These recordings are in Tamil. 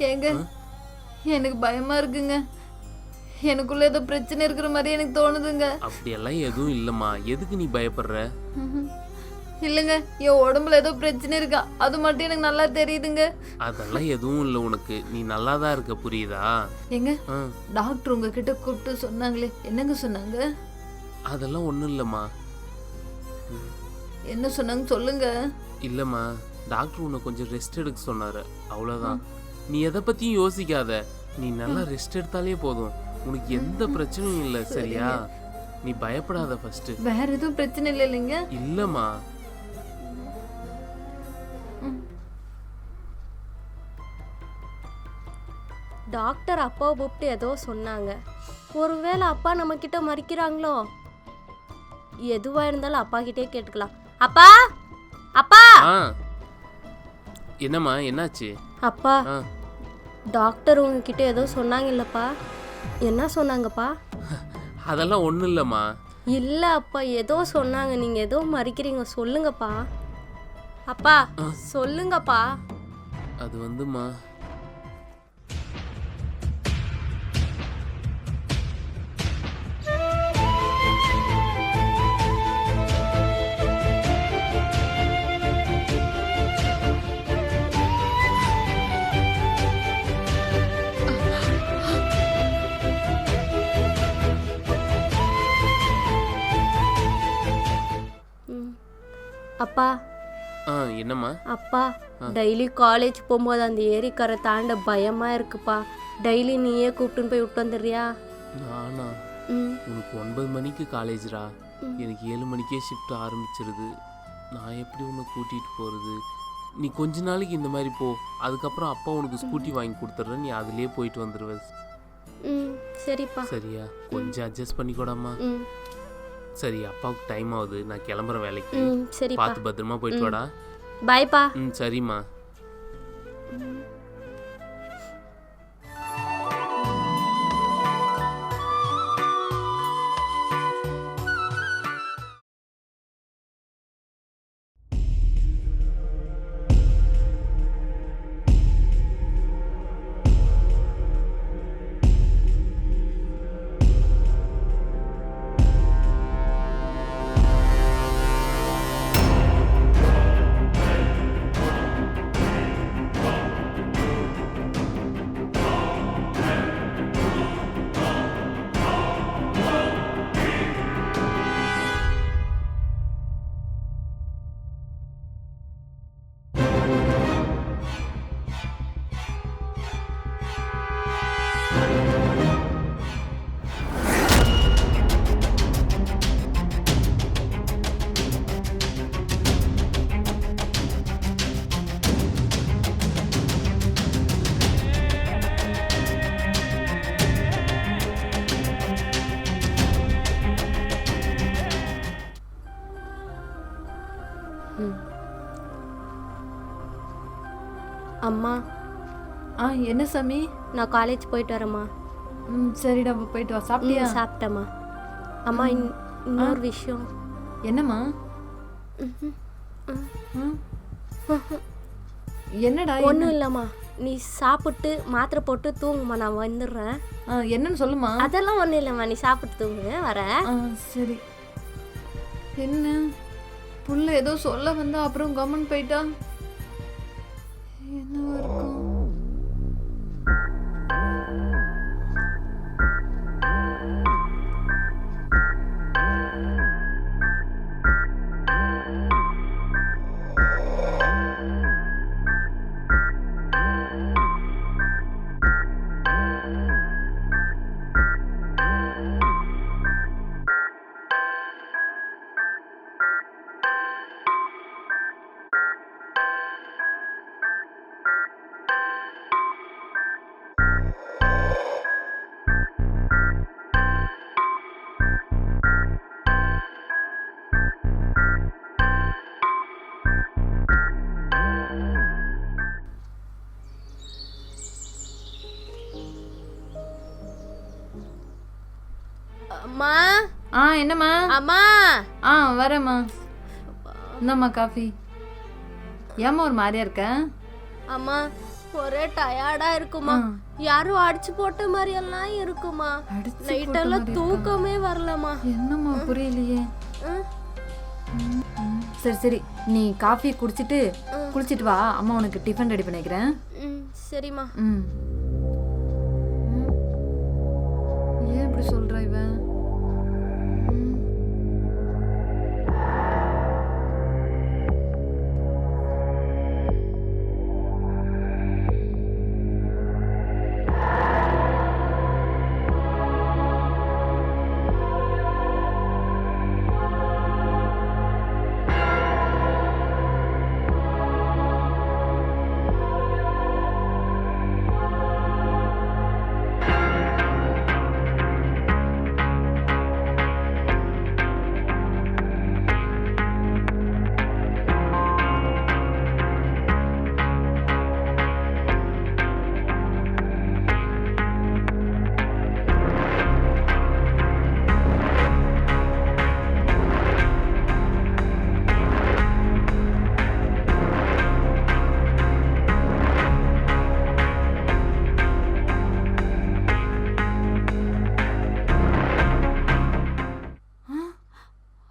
ஏங்க எனக்கு பயமா இருக்குங்க. எனக்குள்ள ஏதோ பிரச்சனை இருக்கிற மாதிரி எனக்கு தோணுதுங்க. அப்படியெல்லாம் எதுவும் இல்லைம்மா. எதுக்கு நீ பயப்படுற? இல்லைங்க, என் உடம்புல ஏதோ பிரச்சனை இருக்கா, அது மட்டும் எனக்கு நல்லா தெரியுதுங்க. அதெல்லாம் எதுவும் இல்லை உனக்கு. நீ நல்லா தான் இருக்க, புரியுதா? ஏங்க டாக்டர் உங்ககிட்ட கூப்பிட்டு சொன்னாங்களே, என்னங்க சொன்னாங்க? அதெல்லாம் ஒன்றும் இல்லைம்மா. என்ன சொன்னாங்க சொல்லுங்க. இல்லைம்மா, டாக்டர் உன்னை கொஞ்சம் ரெஸ்ட் எடுக்க சொன்னார், அவ்வளோதான். நீ எதை பற்றியும் யோசிக்காத. நீ நல்லா ரெஸ்ட் எடுத்தாலே போதும். உனக்கு எந்த பிரச்சனையும் இல்லை, சரியா? நீ பயப்படாத ஃபர்ஸ்ட். வேற எதுவும் பிரச்சனை இல்லை இல்லைங்க? இல்லைம்மா. டாக்டர் அப்பாவை கூப்பிட்டு ஏதோ சொன்னாங்க. ஒருவேளை அப்பா நம்ம கிட்ட மறிக்கிறாங்களோ? எதுவா இருந்தாலும் அப்பா கிட்டே கேட்டுக்கலாம். அப்பா அப்பா. என்னம்மா, என்னாச்சு? அப்பா, டாக்டர் உங்ககிட்ட ஏதோ சொன்னாங்க இல்லப்பா? என்ன சொன்னாங்கப்பா? அதெல்லாம் ஒன்றும் இல்லைம்மா. இல்லை அப்பா, ஏதோ சொன்னாங்க. நீங்கள் ஏதோ மறிக்கிறீங்க, சொல்லுங்கப்பா. அப்பா சொல்லுங்கப்பா. அது வந்துமா, அப்பா. என்னம்மா? அப்பா, டெய்லி காலேஜ் போகும்போது அந்த ஏரிக்கரை தாண்ட பயமா இருக்குப்பா. டெய்லி நீயே கூப்பிட்டுன்னு போய் விட்டு வந்துடுறியா? நானா? உனக்கு 9 மணிக்கு காலேஜ்ரா, எனக்கு 7 மணிக்கே ஷிஃப்ட் ஆரம்பிச்சிருது. நான் எப்படி உன்னை கூட்டிகிட்டு போகிறது? நீ கொஞ்ச நாளைக்கு இந்த மாதிரி போ, அதுக்கப்புறம் அப்பா உனக்கு ஸ்கூட்டி வாங்கி கொடுத்துட்றேன், நீ அதுலேயே போயிட்டு வந்துடுவேன். சரிப்பா. சரியா? கொஞ்சம் அட்ஜஸ்ட் பண்ணிக்கூடாமா? சரி, அப்பாவுக்கு டைம் ஆகுது, நான் கிளம்புறேன் வேலைக்கு. சரி, பார்த்து பத்திரமா போயிட்டு வாடா. பாய்ப்பா. சரிம்மா. அம்மா. என்ன சாமி? நான் காலேஜ் போயிட்டு வரேம்மா. சரிடா, போயிட்டு வா. சாப்பிட்டியா? சாப்பிட்டேம்மா. அம்மா, இன்னொரு விஷயம். என்னம்மா? என்னடா? ஒன்றும் இல்லைம்மா, நீ சாப்பிட்டு மாத்திரை போட்டு தூங்குமா, நான் வந்துடுறேன். என்னன்னு சொல்லுமா? அதெல்லாம் ஒன்றும் இல்லைம்மா, நீ சாப்பிட்டு தூங்கு, வரேன். சரி. என்ன புள்ள ஏதோ சொல்ல வந்தா, அப்புறம் கம்மன் போயிட்டா? என்னவா இருக்கும்? அம்மா. என்னம்மா? அம்மா. வரேம்மா. இந்தம்மா காஃபி. ஏம்மா ஒரு மாதிரியா இருக்க? அம்மா, ஒரே டயர்டா இருக்குமா. யாரும் அடிச்சு போட்ட மாதிரி எல்லாம் இருக்குமா. நைட் எல்லாம் தூக்கமே வரலமா. என்னம்மா புரியலையே. சரி சரி, நீ காஃபி குடிச்சிட்டு குளிச்சிட்டு வா, அம்மா உனக்கு டிஃபன் ரெடி பண்ணிக்கிறேன். சரிம்மா. ஏன் இப்படி சொல்ற இவன்?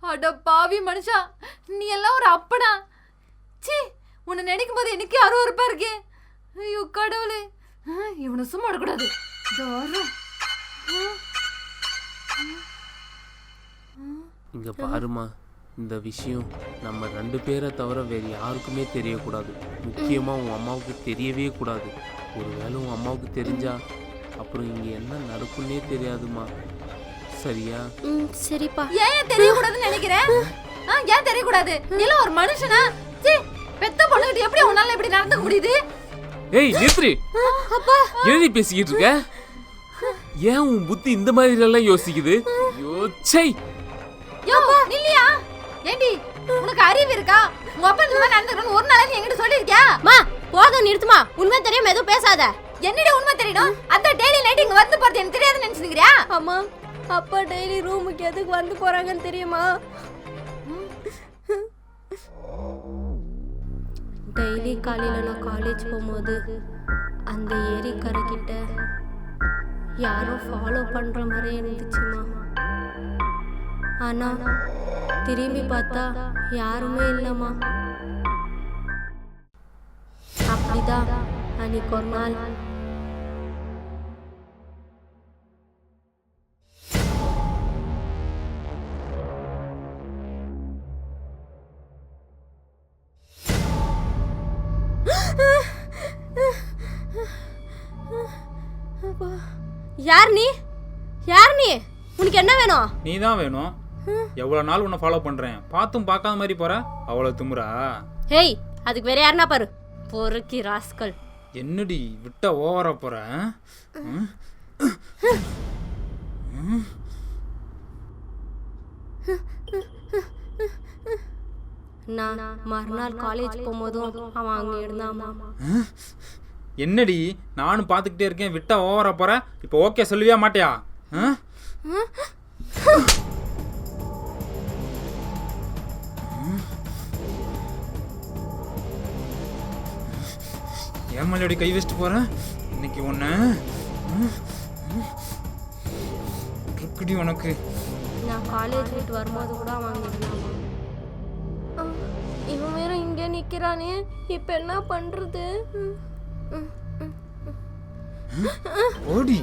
அட பாவி மனுஷா, நீ எல்லாம் ஒரு அப்பனா? சீ, உன்னை நினைக்கும் போது எனக்கு அருவருப்பா இருக்கே. ஐயோ கடவுளே, இவனை சும்மா விடக்கூடாது. இங்க பாருமா, இந்த விஷயம் நம்ம 2 பேரை தவிர வேறு யாருக்குமே தெரியக்கூடாது. முக்கியமாக உன் அம்மாவுக்கு தெரியவே கூடாது. ஒருவேளை உன் அம்மாவுக்கு தெரிஞ்சா அப்புறம் இங்கே என்ன நடக்குன்னே தெரியாதுமா. சரியா? சரிப்பா. ஏன் தெரியக்கூடாதுன்னு நினைக்கிறேன்? ஏன் தெரியக்கூடாது? நீ ஒரு மனுஷனா? சீ, பெத்த பொண்ணுகிட்ட எப்படி உன்னால இப்படி நடந்துக்க முடியுது? ஏய் நித்ரி, அப்பா எழுதி பேசிக்கிட்டு இருக்க? ஏன் உன் புத்தி இந்த மாதிரி எல்லாம் யோசிக்குது? யோச்சை. யோ நில்லியா? ஏண்டி உனக்கு அறிவு இருக்கா? உங்க அப்பா இந்த மாதிரி நடந்துக்கணும்னு ஒரு நாளைக்கு என்கிட்ட சொல்லிருக்கியா? மா போதும், நிறுத்துமா. உண்மை தெரியாம எதுவும் பேசாத. என்னடி உண்மை தெரியணும்? அந்த டெய்லி நைட் இங்க வந்து போறது எனக்கு தெரியாதுன்னு நினைச்சுக்கிறியா? அம்மா, அப்பா டெய்லி ரூமுக்கு எதுக்கு வந்து போறாங்கன்னு தெரியுமா? டெய்லி காலையில நான் காலேஜ் போகும்போது அந்த ஏரிக்கரை கிட்ட யாரோ ஃபாலோ பண்ற மாதிரி இருந்துச்சுமா. ஆனா திரும்பி பார்த்தா யாருமே இல்லைம்மா. அப்படிதான் அன்னைக்கு ஒரு நாள் யார் நீ? யார் நீ? உனக்கு என்ன வேணும்? நீ தான் வேணும். எவ்வளோ நாள் உன்னை ஃபாலோ பண்ணுறேன், பார்த்தும் பார்க்காத மாதிரி போற. அவ்வளோ திமுறா? ஹேய், அதுக்கு வேற யாருன்னா பாரு. பொறுக்கி ராஸ்கல். என்னடி விட்ட ஓவரா போற? நான் மறுநாள் காலேஜ் போகும்போதும் அவன் அங்கே இருந்தாமா. என்னடி நானும் பார்த்துக்கிட்டே இருக்கேன், விட்டா ஓவரா போற. இப்போ ஓகே சொல்லுவியா மாட்டியா? ஏமாலியோட கை வச்சுட்டு போற இன்னைக்கு ஒன்று இருக்குடி உனக்கு. நான் காலேஜ் விட்டு வரும்போது கூட அவன் அங்கே இருந்தாமா. இவன் வேற இங்கே நிற்கிறானே, இப்போ என்ன பண்ணுறது? ஓடி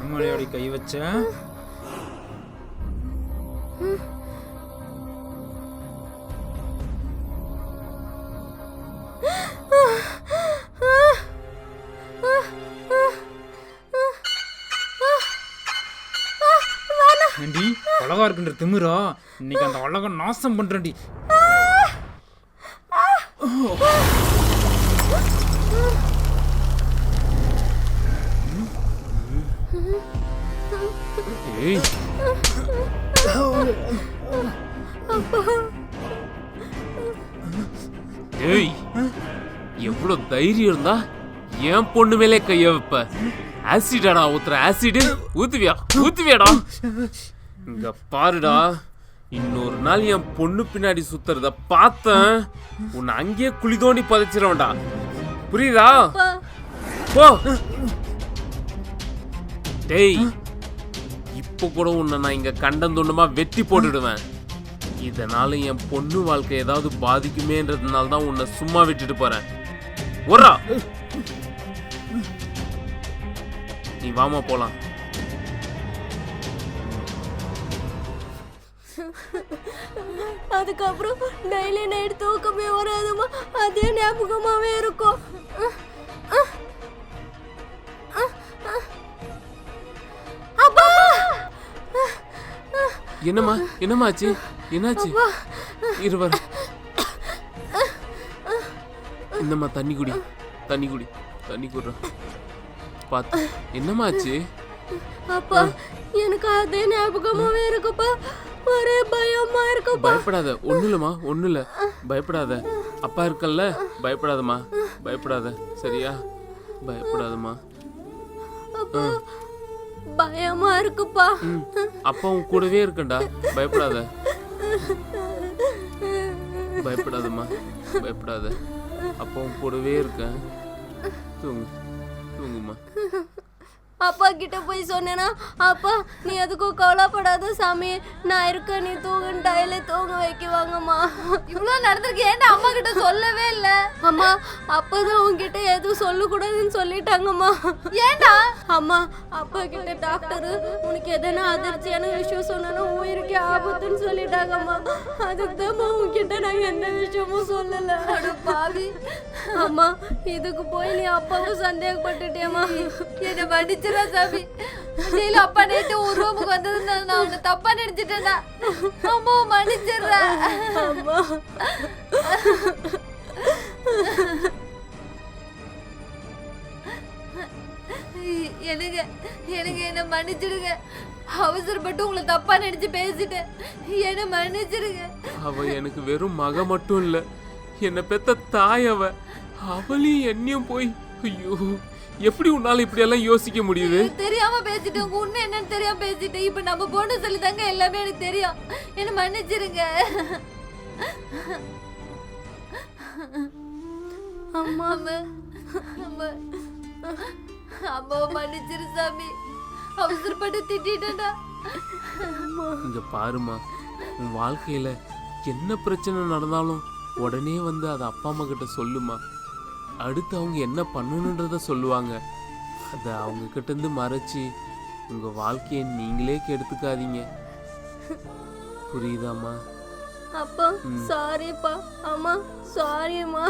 ஏமாலியோட கை வச்ச. ஏண்டி அழகா இருக்குன்ற திமிரா, இன்னைக்கு அந்த அழகா நாசம் பண்றேன்டி. ஏய் ஏய், எவ்வளவு தைரியம் இருந்தா என் பொண்ணு மேலே கைய வைப்ப? ஆசிடாடா ஊத்துற, ஆசிடு ஊத்துவியாடா? இங்க பாருடா, இன்னொரு நாள் என் பொண்ணு பின்னாடி சுத்துறத பார்த்தேன், உன்னை அங்கேயே குழி தோண்டி புதைச்சிருவேன்டா. புரியுதா? போ. டேய், இப்போ கூட உன்னை நான் இங்க கண்டந்துண்டமா வெட்டி போட்டுடுவேன். இதனால என் பொண்ணு வாழ்க்கை ஏதாவது பாதிக்குமேன்றதுனால தான் உன்னை சும்மா விட்டுட்டு போறேன். ஒரா, நீ வாமா போலாம். அதுக்கப்புறம் டெய்லி நைட் தூக்கமே வராதுமா, அதே ஞாபகமாவே இருக்கும். அப்பா, என்னம்மா என்னம்மாச்சு? என்னாச்சு? இருவர் இந்தம்மா தண்ணி குடி, தண்ணி குடி, தண்ணி குடுற. பார்த்து என்னம்மாச்சு? அப்பா எனக்கு அதே ஞாபகமாவே இருக்குப்பா, ஒரே பயமா இருக்குப்பா. பயப்படாத, ஒண்ணு இல்லம்மா, ஒண்ணு இல்ல, பயப்படாத. அப்பா இருக்கல்ல, பயப்படாதம்மா, பயப்படாத, சரியா? பயப்படாதம்மா. அப்பா பயமா இருக்குப்பா. அப்பா உன் கூடவே இருக்கண்டா, பயப்படாத, பயப்படாதம்மா, பயப்படாத. அப்பா உன் கூடவே இருக்கேன். தூங்கு, தூங்குமா. அப்பா கிட்ட போய் சொன்னேன்னா, அப்பா நீ எதுக்கும் கவலைப்படாத சாமி, நான் இருக்க, நீ தூங்குன்னு டெய்லி தூங்க வைக்குவாங்கம்மா. இவ்வளோ நடந்திருக்கு, ஏன்டா அம்மா கிட்ட சொல்லவே இல்லை? அம்மா அப்பதான் உங்ககிட்ட எதுவும் சொல்லக்கூடாதுன்னு சொல்லிட்டாங்கம்மா. ஏன்டா? அம்மா அப்பா கிட்ட டாக்டர் உனக்கு எதனா அதிர்ச்சியான விஷயம் சொன்னா உயிருக்கே ஆபத்துன்னு சொல்லிட்டாங்கம்மா. அதுக்கு தான் உங்ககிட்ட நான் எந்த விஷயமும் சொல்லல. பாவி, அம்மா இதுக்கு போய் நீ அப்பாவும் சந்தேகப்பட்டுட்டேம்மா. என்ன மன்னிச்சிடா சாமி. டெய்லி அப்பா நேற்று ஒரு ரூமுக்கு வந்தது நான் அவனை தப்பா நினைச்சிட்டேன்டா. அம்மா மன்னிச்சிடுறேன். அம்மா எனக்கு எனக்கு என்ன மன்னிச்சிடுங்க. அவசரப்பட்டு உங்களை தப்பா நினைச்சு பேசிட்டேன், என்ன மன்னிச்சிடுங்க. அவ எனக்கு வெறும் மக மட்டும் இல்ல, என்னை பெத்த தாய் அவ. அவளையும் என்னையும் போய், ஐயோ, எப்படி உன்னால இப்படி எல்லாம் யோசிக்க முடியுது? தெரியாம பேசிட்டேன், உங்க உண்மை என்னன்னு தெரியாம பேசிட்டேன். இப்ப நம்ம பொண்ணு சொல்லி தாங்க எல்லாமே எனக்கு தெரியும், என்ன மன்னிச்சிருங்க. அம்மா அம்மா, அம்மா, அம்மாவை மன்னிச்சிரு சாமி. அவசரப்பட்டு திட்டேன்டா. இங்க பாருமா, உன் வாழ்க்கையில என்ன பிரச்சனை நடந்தாலும் உடனே வந்து அதை அப்பா அம்மா கிட்ட சொல்லுமா. அடுத்து அவங்க என்ன பண்ணணுன்றத சொல்லுவாங்க. அதை அவங்க கிட்ட இருந்து மறைச்சி உங்க வாழ்க்கையை நீங்களே கெடுத்துக்காதீங்க. புரியுதாம்மா? அப்பா சாரிப்பா. அம்மா சாரிம்மா.